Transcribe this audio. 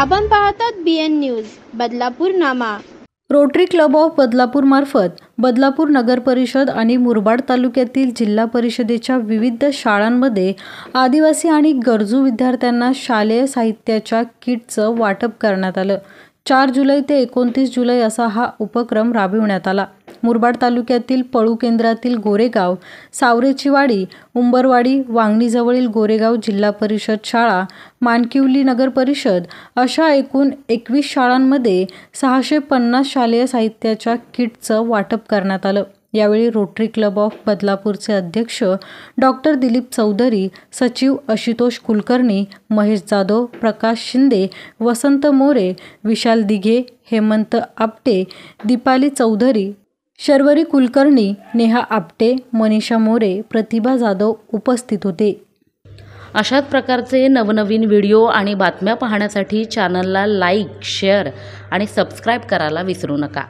आपण पाहतात BN news Badlapur Nama. Rotary club of Badlapur मार्फत बदलापूर नगर परिषद आणि मुरबाड तालुक्यातील जिल्हा परिषदेच्या विविध शाळांमध्ये आदिवासी आणि गरजू विद्यार्थ्यांना शालेय साहित्याच्या किटचं वाटप करण्यात आलं। 4 जुलै ते 29 जुलै असा हा उपक्रम राबविण्यात आला। मुरबाड तालुक्यातील पळू केंद्रातील गोरेगाव, सावरेचीवाडी, उंबरवाडी, वांगणीजवळील गोरेगाव जिल्हा परिषद शाळा, मानकिवली नगर परिषद अशा एकूण 21 शाळांमध्ये 650 शालेय साहित्याच्या किटचं वाटप करण्यात आलं। यावेळी रोटरी क्लब ऑफ बदलापूरचे अध्यक्ष डॉक्टर दिलीप चौधरी, सचिव आशुतोष कुलकर्णी, महेश जाधव, प्रकाश शिंदे, वसंत मोरे, विशाल दिघे, हेमंत आपटे, दीपाली चौधरी, शर्वरी कुलकर्णी, नेहा आपटे, मनीषा मोरे, प्रतिभा जाधव उपस्थित होते। अशाच प्रकारचे नवनवीन व्हिडिओ आणि बातम्या पाहण्यासाठी चॅनलला लाईक, शेअर आणि सबस्क्राईब करायला विसरू नका।